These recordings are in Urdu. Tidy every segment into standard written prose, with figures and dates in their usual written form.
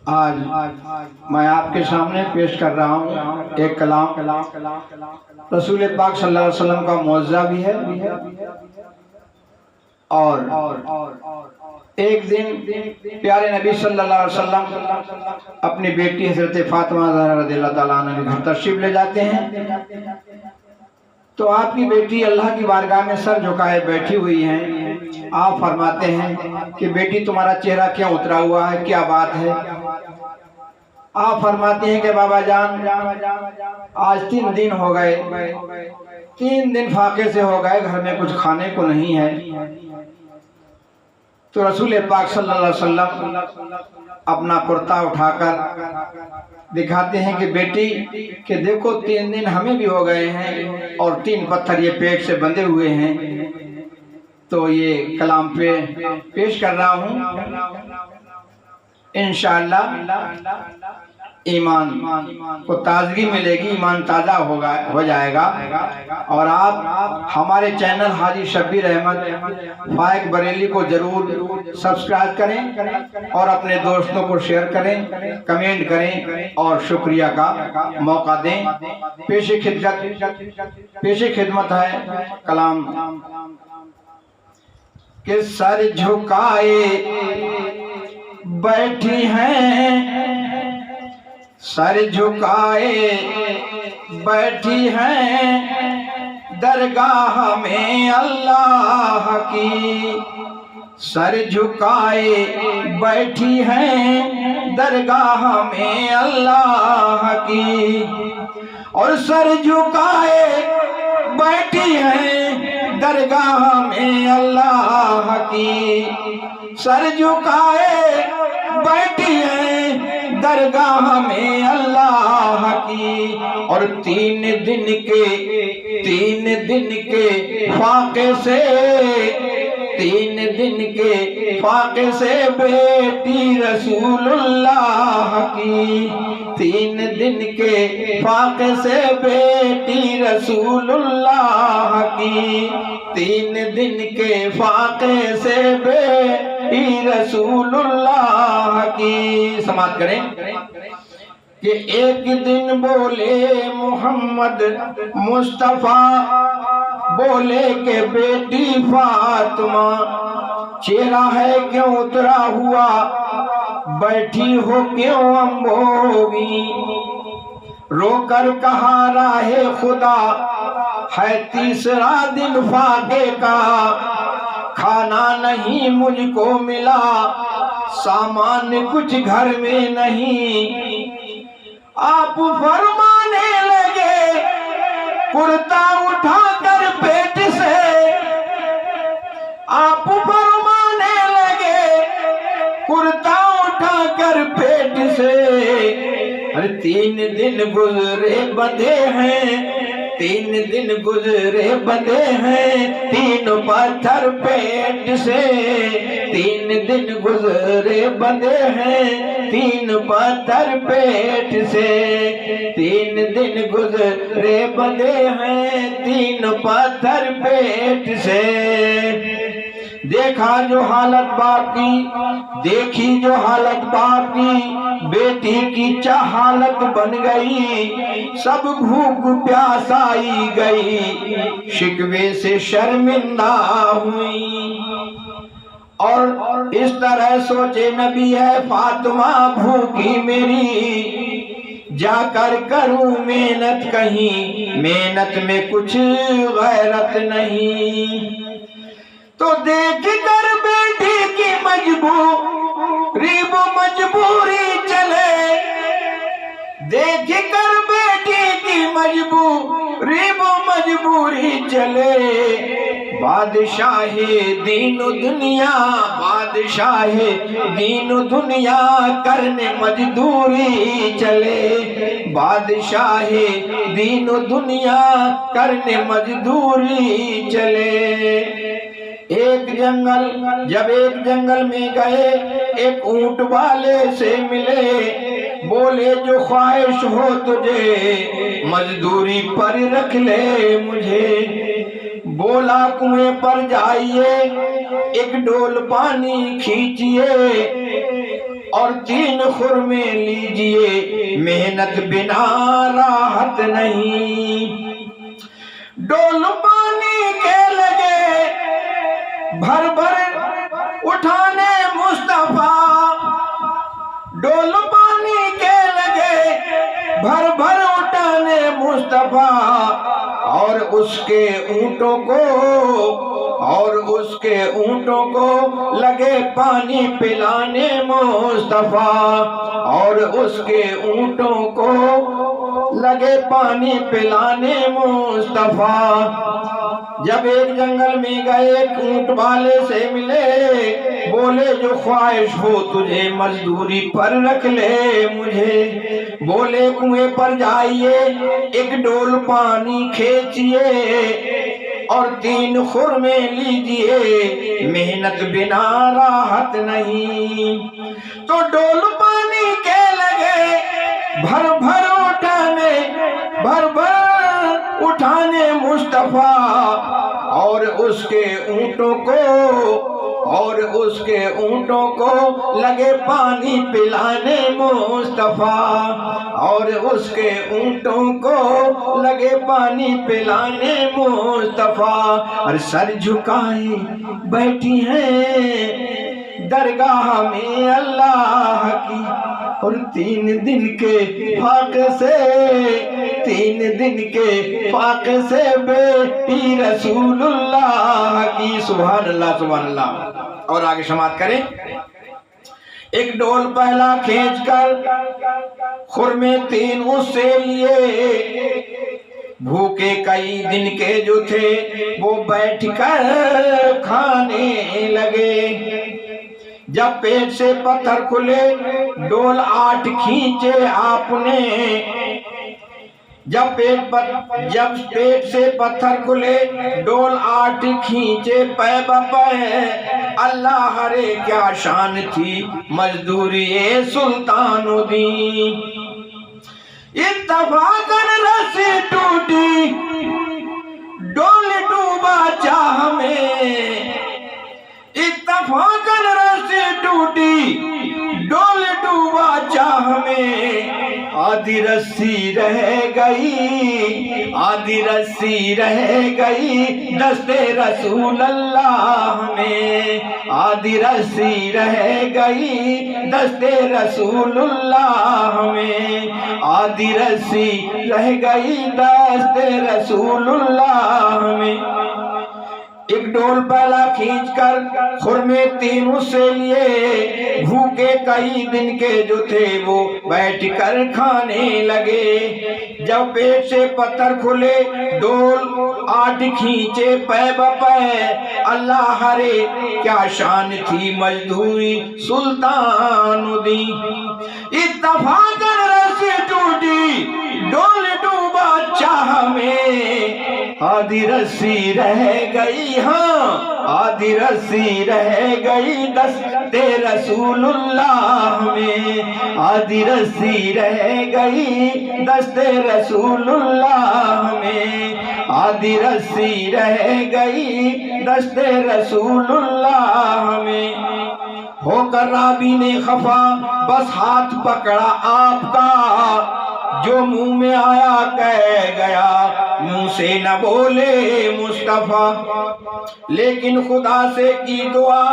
آج میں آپ کے سامنے پیش کر رہا ہوں ایک کلام رسول پاک صلی اللہ علیہ وسلم کا معجزہ بھی ہے، اور ایک دن پیارے نبی صلی اللہ علیہ وسلم اپنی بیٹی حضرت فاطمہ زہرا رضی اللہ تعالیٰ عنہ کے گھر تشریف لے جاتے ہیں، تو آپ کی بیٹی اللہ کی بارگاہ میں سر جھکائے بیٹھی ہوئی ہیں۔ آپ فرماتے ہیں کہ بیٹی تمہارا چہرہ کیوں اترا ہوا ہے، کیا بات ہے؟ آپ فرماتے ہیں کہ بابا جان آج 3 دن ہو گئے، 3 دن فاقے سے ہو گئے، گھر میں کچھ کھانے کو نہیں ہے۔ تو رسول پاک صلی اللہ علیہ وسلم اپنا کرتا اٹھا کر دکھاتے ہیں کہ بیٹی کہ دیکھو 3 دن ہمیں بھی ہو گئے ہیں اور 3 پتھر یہ پیٹ سے بندھے ہوئے ہیں۔ تو یہ کلام پہ پیش کر رہا ہوں، انشاءاللہ ایمان کو تازگی ملے گی، ایمان تازہ ہو جائے گا، اور آپ ہمارے چینل حاجی شبیر احمد فائق بریلی کو ضرور سبسکرائب کریں اور اپنے دوستوں کو شیئر کریں، کمنٹ کریں اور شکریہ کا موقع دیں۔ پیش خدمت ہے کلام کہ سر جھکائے بیٹھی ہیں، سر جھکائے بیٹھی ہیں درگاہ میں اللہ کی، سر جھکائے بیٹھی ہیں درگاہ میں اللہ کی، اور سر جھکائے بیٹھی ہیں درگاہ میں اللہ کی، سر جھکائے بیٹھی ہیں درگاہ میں اللہ کی، اور 3 دن کے فاقے سے 3 دن کے فاقے سے بیٹی رسول اللہ کی، 3 دن کے فاقے سے بیٹی رسول اللہ کی، 3 دن کے فاقے سے بیٹی رسول اللہ کی۔ سماعت کریں کہ ایک دن بولے محمد مصطفیٰ، بولے کہ بیٹی فاطمہ چہرہ ہے کیوں اترا ہوا، بیٹھی ہو کیوں امبوی، رو کر کہا راہ خدا ہے 3 دن فاقے کا، کھانا نہیں مجھ کو ملا، سامان کچھ گھر میں نہیں۔ آپ فرمانے لگے کرتا اٹھا کر پیٹ سے، آپ فرمانے لگے کرتا اٹھا کر پیٹ سے، 3 دن گزرے بندھے ہیں، 3 دن گزرے بندھے ہیں 3 پتھر پیٹ سے، 3 دن گزرے بندھے ہیں 3 پتھر پیٹ سے، 3 دن گزرے بندھے ہیں 3 پتھر پیٹ سے۔ دیکھا جو حالت باپ کی، دیکھی جو حالت باپ کی، بیٹی کی کیا حالت بن گئی، سب بھوک پیاس آئی گئی، شکوے سے شرمندہ ہوئی، اور اس طرح سوچے نبی ہے فاطمہ بھوکی میری، جا کر کروں محنت کہیں، محنت میں کچھ غیرت نہیں۔ تو دیکھ کر بیٹی کی مجبوری وہ مجبوری چلے، دیکھ کر بیٹی کی مجبوری وہ مجبوری چلے، بادشاہ دین و دنیا، بادشاہ دین و دنیا کرنے مزدوری چلے، بادشاہ دین و دنیا کرنے مزدوری چلے۔ جب ایک جنگل میں گئے، ایک اونٹ والے سے ملے، بولے جو خواہش ہو تجھے مزدوری پر رکھ لے مجھے، بولا کنویں پر جائیے 1 ڈول پانی کھینچیے، اور 3 خرمے لیجئے، محنت بنا راحت نہیں۔ ڈول پانی کے لگے بھر بھر اٹھانے مصطفیٰ، ڈول پانی کے لگے بھر بھر اٹھانے مصطفیٰ، اور اس کے اونٹوں کو لگے پانی پلانے مصطفیٰ، اور اس کے اونٹوں کو لگے پانی پلانے مصطفیٰ۔ جب ایک جنگل میں گئے، ایک اونٹ والے سے ملے، بولے جو خواہش ہو تجھے مزدوری پر رکھ لے مجھے۔ بولے کنویں پر جائیے، ایک ڈول پانی کھینچیے، اور 3 خرمے لیجئے، محنت بنا راحت نہیں۔ تو ڈول پانی کے لگے بھر بھر اٹھانے مصطفیٰ، اور اس کے اونٹوں کو لگے پانی پلانے مصطفیٰ، اور اس کے اونٹوں کو لگے پانی پلانے مصطفیٰ۔ اور سر جھکائے بیٹھی ہیں درگاہ میں اللہ کی، اور 3 دن کے فاقے سے بیٹی رسول اللہ کی۔ سبحان اللہ سبحان اللہ۔ اور آگے سماعت کریں۔ ایک ڈول پہلا کھینچ کر خرمے 3 اس سے لیے، بھوکے کئی دن کے جو تھے وہ بیٹھ کر کھانے لگے۔ جب پیٹ سے پتھر کھلے، ڈول 8 کھینچے آپ نے۔ جب پیٹ سے پتھر کھلے، ڈول 8 کھینچے پے بپے۔ اللہ رے کیا شان تھی مزدوری سلطان دی، اتفاقاً رسی ٹوٹی ڈول ڈوبا چاہ میں، اتفاقاً رسی ٹوٹی ڈول ڈوبا چاہ میں۔ آدھی رسی رہ گئی دستے رسول اللہ میں، آدھی رسی رہ گئی دستے رسول اللہ میں، آدھی رسی رہ گئی دستے رسول اللہ میں۔ ایک ڈول پہلا کھینچ کر خرمے 3 اس سے لیے، بھوکے کئی دن کے جو تھے وہ بیٹھ کر کھانے لگے۔ جب پیٹ سے پتھر کھلے، ڈول 8 کھینچے پے بپے۔ اللہ رے کیا شان تھی مزدوری سلطان دی، اتفاقاً رسی ٹوٹی ڈول ڈوبا چاہ میں۔ آدھی رسی رہ گئی، آدھی رسی رہ گئی دستے رسول اللہ میں، آدھی رسی رہ گئی دستے رسول اللہ میں، آدھی رسی رہ گئی دستے رسول اللہ میں۔ ہو کر رابی نے خفا، بس ہاتھ پکڑا آپ کا، جو منہ میں آیا کہہ گیا، منہ سے نہ بولے مصطفیٰ۔ لیکن خدا سے کی دعا،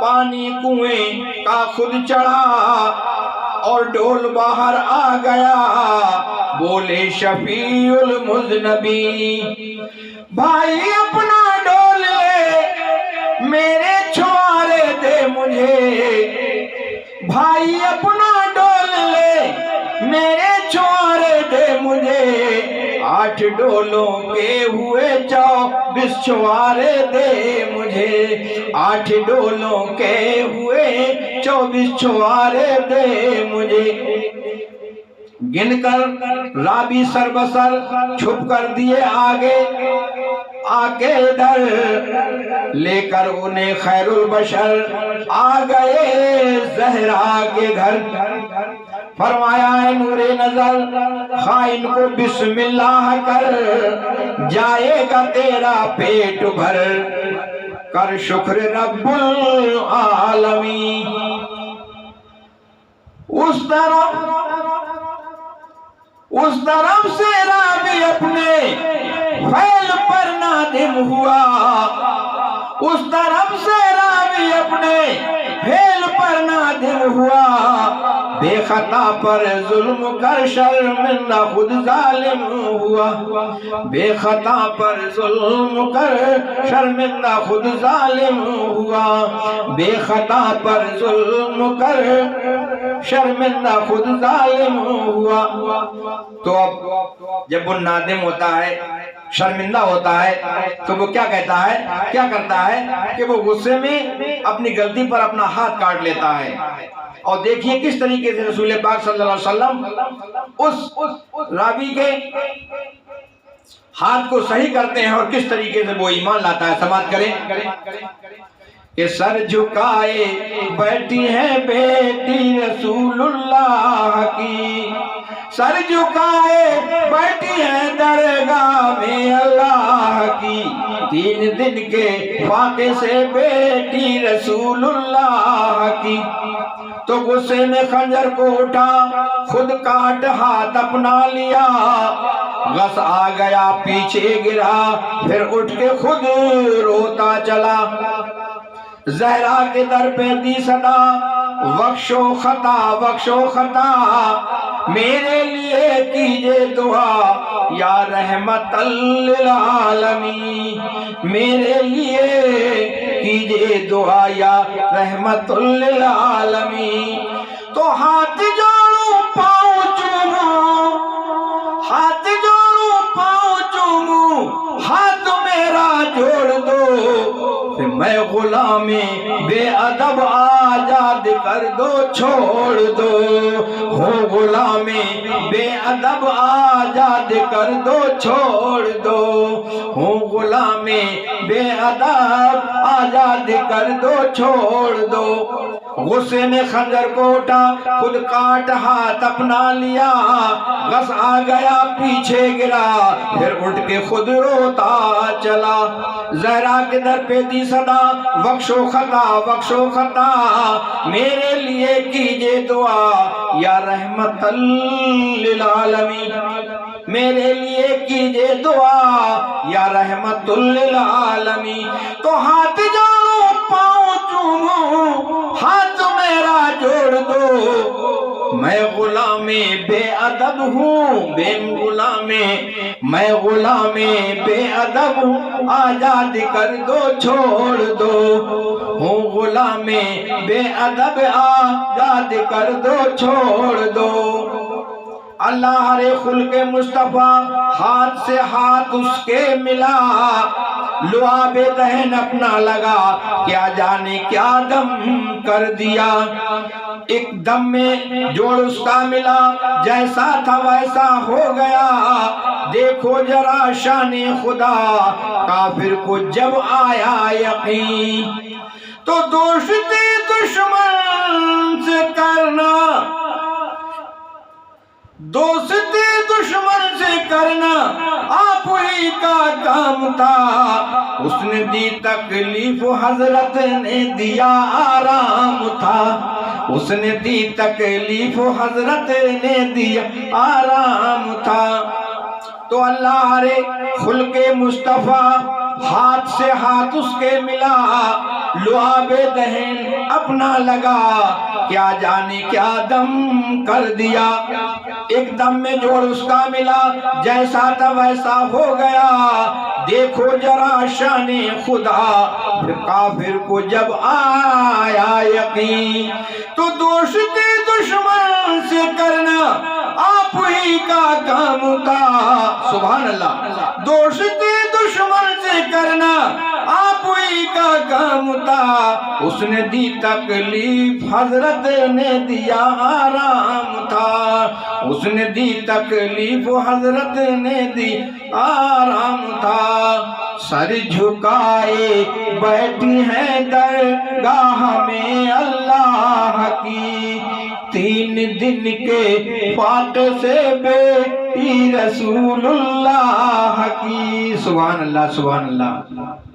پانی کنویں کا خود چڑھا، اور ڈول باہر آ گیا، بولے شفیع المذنبین، بھائی اپنا ڈول لے میرے چھوارے دے مجھے، بھائی اپنا ڈول لے میرے چھوارے دے مجھے، 8 ڈولوں کے ہوئے 24 چھوارے دے مجھے، 8 ڈولوں کے ہوئے 24 چھوارے دے مجھے۔ گن کر رابی سر بسر چھپ کر دیے آگے، آکے ادھر لے کر انہیں خیر البشر آ گئے زہرا کے گھر۔ فرمایا اے نور نظر، خائن کو بسم اللہ کر، جائے گا تیرا پیٹ بھر، کر شکر رب العالمین۔ اس طرف سے راوی اپنے فعل پر نادم ہوا، اس طرف سے راوی اپنے فعل پر نادم ہوا، بے خطا پر ظلم کر شرمندہ خود ظالم ہوا، بے خطا پر ظلم کر شرمندہ خود ظالم ہوا، بے خطا پر ظلم کر شرمندہ خود ظالم ہوا۔ تو اب جب وہ نادم ہوتا ہے، شرمندہ ہوتا ہے، تو وہ کیا کہتا ہے، کیا کرتا ہے کہ وہ غصے میں اپنی غلطی پر اپنا ہاتھ کاٹ لیتا ہے۔ اور دیکھیے کس طریقے سے رسول پاک صلی اللہ علیہ وسلم اس راوی کے ہاتھ کو صحیح کرتے ہیں اور کس طریقے سے وہ ایمان لاتا ہے۔ سماعت کریں کہ سر جھکائے بیٹھی ہے بیٹی رسول اللہ کی، سر جھکائے بیٹھی ہے درگاہ میں اللہ کی، 3 دن کے فاقے سے بیٹی رسول اللہ کی۔ تو غصے میں خنجر کو اٹھا، خود کاٹ ہاتھ اپنا لیا، غص آ گیا پیچھے گرا، پھر اٹھ کے خود روتا چلا۔ زہرا کے در پہ دی صدا، بخش و خطا بخش و خطا، میرے لیے کیجئے دعا یا رحمت للعالمین، میرے لیے کیجئے دعا یا رحمت للعالمین۔ تو ہاتھ جوڑوں پاؤں چوموں، ہاتھ جوڑوں پاؤں چوموں، ہاتھ میرا جوڑ دو، میں غلام بے ادب آزاد کر دو چھوڑ دو، ہوں غلام بے ادب آزاد کر دو چھوڑ دو، ہوں غلام بے ادب آزاد کر دو چھوڑ دو۔ غصے میں خنجر کو اٹھا، خود کاٹ ہاتھ اپنا لیا، غص آ گیا پیچھے گرا، پھر اٹھ کے خود روتا چلا۔ زہرا کے در پہ دی صدا، بخش و خطا بخش و خطا، میرے لیے کیجئے دعا یا رحمت للعالمین، میرے لیے کیجئے دعا یا رحمت للعالمین۔ تو ہاتھ جوڑوں پاؤں چوموں، ہاتھ میرا جوڑ دو، میں غلام بے ادب ہوں، میں غلام بے ادب ہوں، آزاد کر دو چھوڑ دو، ہوں غلام بے ادب آزاد کر دو چھوڑ دو۔ اللہ ہرے خلق مصطفیٰ، ہاتھ سے ہاتھ اس کے ملا، لعاب دہن اپنا لگا، کیا جانے کیا دم کر دیا، ایک دم میں جوڑ اس کا ملا، جیسا تھا ویسا ہو گیا، دیکھو ذرا شان خدا، کافر کو جب آیا یقین، تو دوستی دشمن سے کرنا، دوستی دشمن سے کرنا آپ ہی کا کام تھا، اس نے دی تکلیف حضرت نے دیا آرام تھا، اس نے دی تکلیف حضرت نے دیا آرام تھا۔ تو اللہ ہرے خلق مصطفیٰ، ہاتھ سے ہاتھ اس کے ملا، لعاب دہن اپنا لگا، کیا جانے کیا دم کر دیا، ایک دم میں جوڑ اس کا ملا، جیسا تھا ویسا ہو گیا، دیکھو ذرا شان خدا، کافر کو جب آیا یقین، تو دوستی دشمن سے کرنا آپ ہی کا کام تھا۔ سبحان اللہ، دوستی دشمن سے کرنا آپ ہی کا کام تھا، اس نے دی تکلیف حضرت نے دیا آرام تھا، اس نے دی تکلیف حضرت نے دی آرام تھا۔ سر جھکائے بیٹھی ہے درگاہ میں اللہ کی، 3 دن کے فاقے سے بیٹی رسول اللہ کی۔ سبحان اللہ سبحان اللہ۔